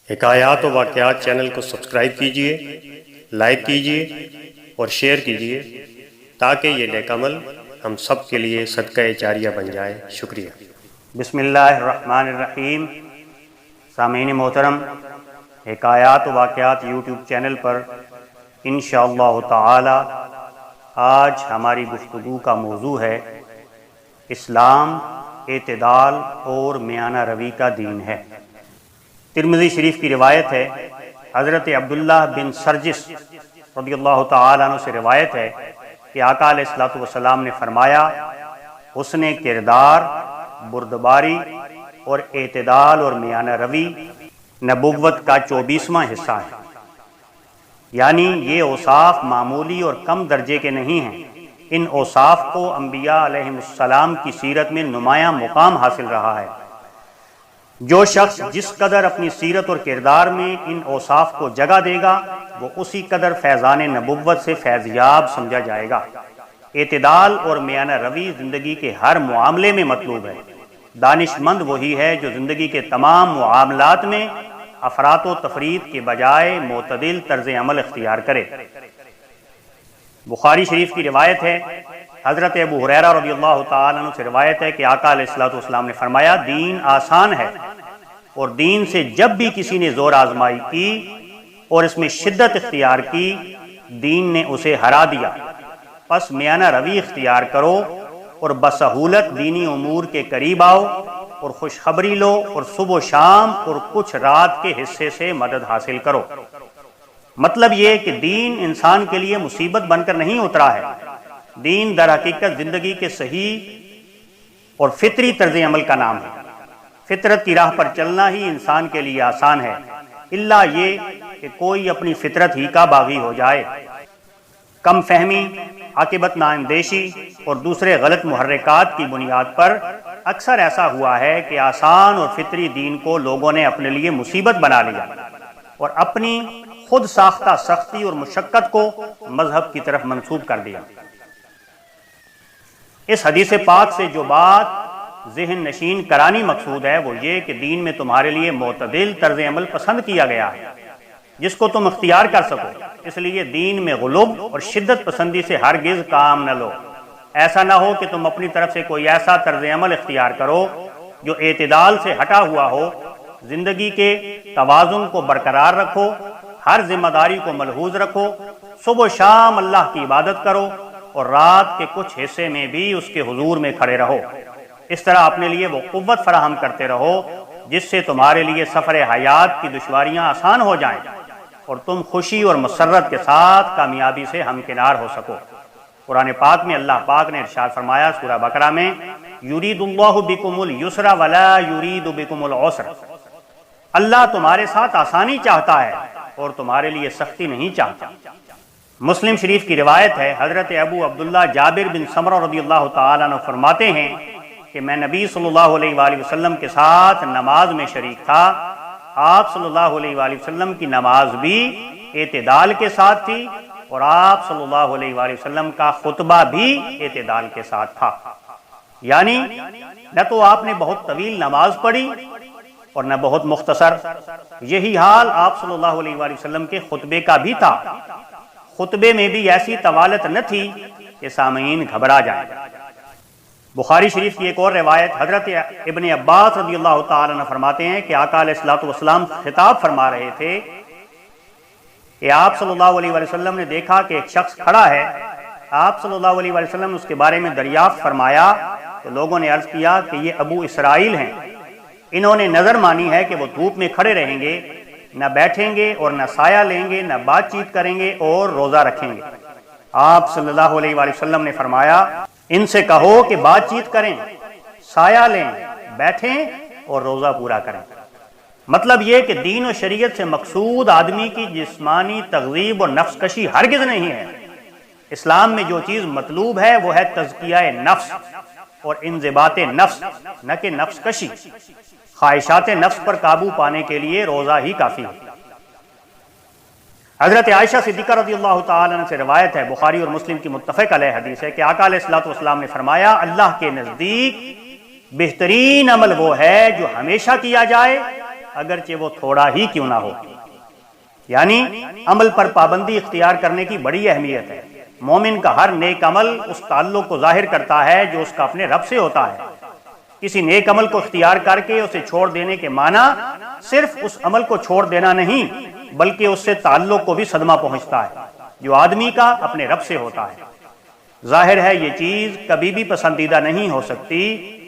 حکایات و واقعات چینل کو سبسکرائب کیجیے، لائک کیجیے اور شیئر کیجیے تاکہ یہ نیک عمل ہم سب کے لیے صدقہ جاریہ بن جائے۔ شکریہ۔ بسم اللہ الرحمن الرحیم۔ سامعین محترم، حکایات و واقعات یوٹیوب چینل پر انشاءاللہ تعالی آج ہماری گفتگو کا موضوع ہے اسلام اعتدال اور میانہ روی کا دین ہے۔ ترمذی شریف کی روایت ہے، حضرت عبداللہ بن سرجس رضی اللہ تعالیٰ عنہ سے روایت ہے کہ آقا علیہ الصلوۃ والسلام نے فرمایا، حسن کردار، بردباری اور اعتدال اور میانہ روی نبوت کا 24واں حصہ ہے۔ یعنی یہ اوصاف معمولی اور کم درجے کے نہیں ہیں، ان اوصاف کو انبیاء علیہم السلام کی سیرت میں نمایاں مقام حاصل رہا ہے۔ جو شخص جس قدر اپنی سیرت اور کردار میں ان اوصاف کو جگہ دے گا وہ اسی قدر فیضان نبوت سے فیضیاب سمجھا جائے گا۔ اعتدال اور میانہ روی زندگی کے ہر معاملے میں مطلوب ہے۔ دانش مند وہی ہے جو زندگی کے تمام معاملات میں افراط و تفریط کے بجائے معتدل طرز عمل اختیار کرے۔ بخاری شریف کی روایت ہے، حضرت ابو ہریرہ رضی اللہ تعالیٰ عنہ سے روایت ہے کہ آقا علیہ الصلوۃ والسلام نے فرمایا، دین آسان ہے اور دین سے جب بھی کسی نے زور آزمائی کی اور اس میں شدت اختیار کی، دین نے اسے ہرا دیا۔ پس میانہ روی اختیار کرو اور بسہولت دینی امور کے قریب آؤ اور خوشخبری لو اور صبح و شام اور کچھ رات کے حصے سے مدد حاصل کرو۔ مطلب یہ کہ دین انسان کے لیے مصیبت بن کر نہیں اترا ہے۔ دین در حقیقت زندگی کے صحیح اور فطری طرز عمل کا نام ہے۔ فطرت کی راہ پر چلنا ہی انسان کے لیے آسان ہے، الا یہ کہ کوئی اپنی فطرت ہی کا باغی ہو جائے۔ کم فہمی، عاقبت نااندیشی اور دوسرے غلط محرکات کی بنیاد پر اکثر ایسا ہوا ہے کہ آسان اور فطری دین کو لوگوں نے اپنے لیے مصیبت بنا لیا اور اپنی خود ساختہ سختی اور مشقت کو مذہب کی طرف منسوب کر دیا۔ اس حدیث پاک سے جو بات ذہن نشین کرانی مقصود ہے وہ یہ کہ دین میں تمہارے لیے معتدل طرز عمل پسند کیا گیا ہے جس کو تم اختیار کر سکو۔ اس لیے دین میں غلوب اور شدت پسندی سے ہرگز کام نہ لو۔ ایسا نہ ہو کہ تم اپنی طرف سے کوئی ایسا طرز عمل اختیار کرو جو اعتدال سے ہٹا ہوا ہو۔ زندگی کے توازن کو برقرار رکھو، ہر ذمہ داری کو ملحوظ رکھو، صبح و شام اللہ کی عبادت کرو اور رات کے کچھ حصے میں بھی اس کے حضور میں کھڑے رہو۔ اس طرح اپنے لیے وہ قوت فراہم کرتے رہو جس سے تمہارے لیے سفر حیات کی دشواریاں آسان ہو جائیں اور تم خوشی اور مسرت کے ساتھ کامیابی سے ہمکنار ہو سکو۔ قرآن پاک میں اللہ پاک نے ارشاد فرمایا سورہ بقرہ میں، یرید اللہ بکم الیسر ولا یرید بکم العسر۔ اللہ تمہارے ساتھ آسانی چاہتا ہے اور تمہارے لیے سختی نہیں چاہتا۔ مسلم شریف کی روایت ہے، حضرت ابو عبداللہ جابر بن سمرہ رضی اللہ تعالیٰ عنہ فرماتے ہیں کہ میں نبی صلی اللہ علیہ وآلہ وسلم کے ساتھ نماز میں شریک تھا۔ آپ صلی اللہ علیہ وآلہ وسلم کی نماز بھی اعتدال کے ساتھ تھی اور آپ صلی اللہ علیہ وآلہ وسلم کا خطبہ بھی اعتدال کے ساتھ تھا۔ یعنی نہ تو آپ نے بہت طویل نماز پڑھی اور نہ بہت مختصر۔ یہی حال آپ صلی اللہ علیہ وآلہ وسلم کے خطبے کا بھی تھا۔ خطبے میں بھی ایسی طوالت نہ تھی کہ سامعین گھبرا جائیں۔ بخاری شریف کی ایک اور روایت، حضرت ابن عباس رضی اللہ تعالیٰ عنہ فرماتے ہیں کہ آقا علیہ الصلوۃ والسلام خطاب فرما رہے تھے کہ آپ صلی اللہ علیہ وآلہ وسلم نے دیکھا کہ ایک شخص کھڑا ہے۔ آپ صلی اللہ علیہ وآلہ وسلم نے اس کے بارے میں دریافت فرمایا تو لوگوں نے عرض کیا کہ یہ ابو اسرائیل ہیں، انہوں نے نظر مانی ہے کہ وہ دھوپ میں کھڑے رہیں گے، نہ بیٹھیں گے اور نہ سایہ لیں گے، نہ بات چیت کریں گے اور روزہ رکھیں گے۔ آپ صلی اللہ علیہ وآلہ وسلم نے فرمایا، ان سے کہو کہ بات چیت کریں، سایہ لیں، بیٹھیں اور روزہ پورا کریں۔ مطلب یہ کہ دین و شریعت سے مقصود آدمی کی جسمانی تغذیب اور نفس کشی ہرگز نہیں ہے۔ اسلام میں جو چیز مطلوب ہے وہ ہے تزکیہ نفس اور انضباط نفس، نہ کہ نفس کشی۔ خواہشات نفس پر قابو پانے کے لیے روزہ ہی کافی ہے۔ حضرت عائشہ صدیقہ رضی اللہ تعالیٰ عنہ سے روایت ہے، بخاری اور مسلم کی متفق علیہ حدیث ہے کہ آقا علیہ الصلوۃ والسلام نے فرمایا، اللہ کے نزدیک بہترین عمل وہ ہے جو ہمیشہ کیا جائے اگرچہ وہ تھوڑا ہی کیوں نہ ہو۔ یعنی عمل پر پابندی اختیار کرنے کی بڑی اہمیت ہے۔ مومن کا ہر نیک عمل اس تعلق کو ظاہر کرتا ہے جو اس کا اپنے رب سے ہوتا ہے۔ کسی نیک عمل کو اختیار کر کے اسے چھوڑ دینے کے معنی صرف اس عمل کو چھوڑ دینا نہیں بلکہ اس سے تعلق کو بھی صدمہ پہنچتا ہے جو آدمی کا اپنے رب سے ہوتا ہے۔ ظاہر ہے یہ چیز کبھی بھی پسندیدہ نہیں ہو سکتی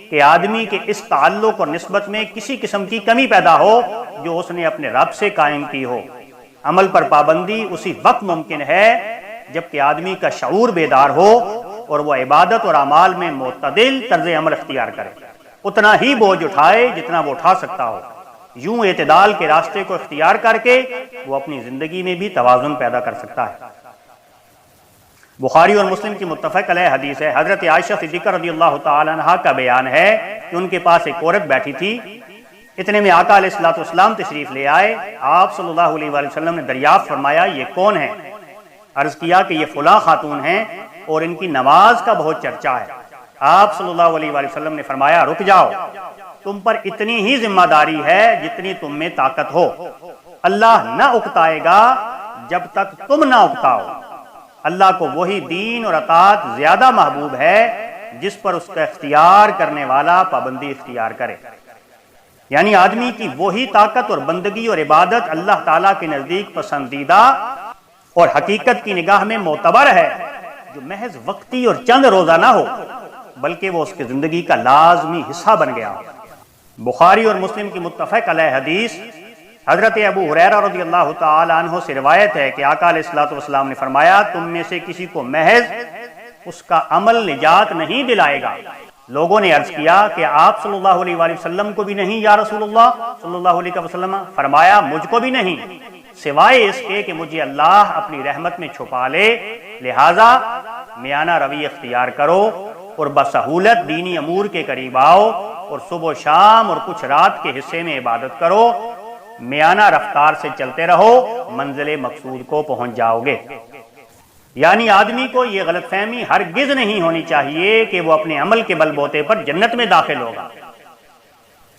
کہ آدمی کے اس تعلق اور نسبت میں کسی قسم کی کمی پیدا ہو جو اس نے اپنے رب سے قائم کی ہو۔ عمل پر پابندی اسی وقت ممکن ہے جبکہ آدمی کا شعور بیدار ہو اور وہ عبادت اور اعمال میں معتدل طرز عمل اختیار کرے، اتنا ہی بوجھ اٹھائے جتنا وہ اٹھا سکتا ہو۔ یوں اعتدال کے راستے کو اختیار کر کے وہ اپنی زندگی میں بھی توازن پیدا کر سکتا ہے۔ بخاری اور مسلم کی متفق علیہ حدیث ہے، حضرت عائشہ صدیقہ رضی اللہ تعالی عنہا کا بیان ہے کہ ان کے پاس ایک عورت بیٹھی تھی۔ اتنے میں آقا علیہ الصلوۃ والسلام تشریف لے آئے۔ آپ صلی اللہ علیہ وآلہ وسلم نے دریافت فرمایا یہ کون ہے؟ عرض کیا کہ یہ فلاں خاتون ہیں اور ان کی نماز کا بہت چرچا ہے۔ آپ صلی اللہ علیہ وآلہ وسلم نے فرمایا رک جاؤ، تم پر اتنی ہی ذمہ داری ہے جتنی تم میں طاقت ہو۔ اللہ نہ اکتائے گا جب تک تم نہ اکتاؤ۔ اللہ کو وہی دین اور اطاعت زیادہ محبوب ہے جس پر اس کا اختیار کرنے والا پابندی اختیار کرے۔ یعنی آدمی کی وہی طاقت اور بندگی اور عبادت اللہ تعالیٰ کے نزدیک پسندیدہ اور حقیقت کی نگاہ میں معتبر ہے جو محض وقتی اور چند روزہ نہ ہو بلکہ وہ اس کی زندگی کا لازمی حصہ بن گیا ہو۔ بخاری اور مسلم کی متفق علیہ حدیث، حضرت ابو ہریرہ رضی اللہ تعالی عنہ سے روایت ہے کہ آقا علیہ الصلوۃ والسلام نے فرمایا تم میں سے کسی کو محض اس کا عمل نجات نہیں دلائے گا۔ لوگوں نے عرض کیا کہ آپ صلی اللہ علیہ وآلہ وسلم کو بھی نہیں یا رسول اللہ صلی اللہ علیہ وسلم؟ فرمایا مجھ کو بھی نہیں، سوائے اس کے کہ مجھے اللہ اپنی رحمت میں چھپا لے، لہذا میانہ روی اختیار کرو اور بسہولت دینی امور کے قریب آؤ اور صبح و شام اور کچھ رات کے حصے میں عبادت کرو، میانہ رفتار سے چلتے رہو، منزل مقصود کو پہنچ جاؤ گے۔ یعنی آدمی کو یہ غلط فہمی ہرگز نہیں ہونی چاہیے کہ وہ اپنے عمل کے بل بوتے پر جنت میں داخل ہوگا۔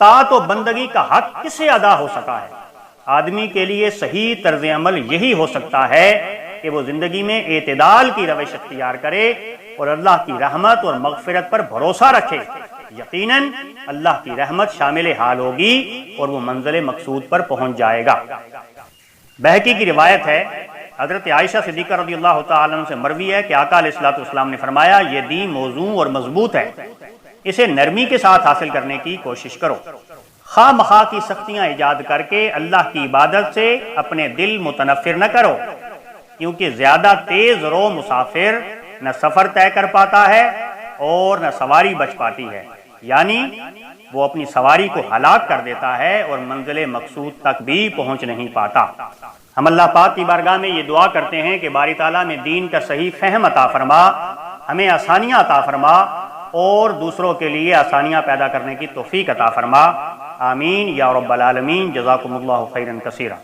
طاعت و بندگی کا حق کس سے ادا ہو سکا ہے؟ آدمی کے لیے صحیح طرز عمل یہی ہو سکتا ہے کہ وہ زندگی میں اعتدال کی روش اختیار کرے اور اللہ کی رحمت اور مغفرت پر بھروسہ رکھے۔ یقیناً اللہ کی رحمت شامل حال ہوگی اور وہ منزل مقصود پر پہنچ جائے گا۔ بہقی کی روایت ہے، حضرت عائشہ صدیقہ رضی اللہ تعالی عنہ سے مروی ہے کہ آقا علیہ الصلوۃ والسلام نے فرمایا یہ دین موزوں اور مضبوط ہے، اسے نرمی کے ساتھ حاصل کرنے کی کوشش کرو۔ خواہ مخواہ کی سختیاں ایجاد کر کے اللہ کی عبادت سے اپنے دل متنفر نہ کرو، کیونکہ زیادہ تیز رو مسافر نہ سفر طے کر پاتا ہے اور نہ سواری بچ پاتی ہے، یعنی وہ اپنی سواری کو ہلاک کر دیتا ہے اور منزل مقصود تک بھی پہنچ نہیں پاتا۔ ہم اللہ پاک کی بارگاہ میں یہ دعا کرتے ہیں کہ باری تعالیٰ میں دین کا صحیح فہم عطا فرما، ہمیں آسانیاں عطا فرما اور دوسروں کے لیے آسانیاں پیدا کرنے کی توفیق عطا فرما۔ آمین یا رب العالمین۔ جزاکم اللہ خیرا کثیرا۔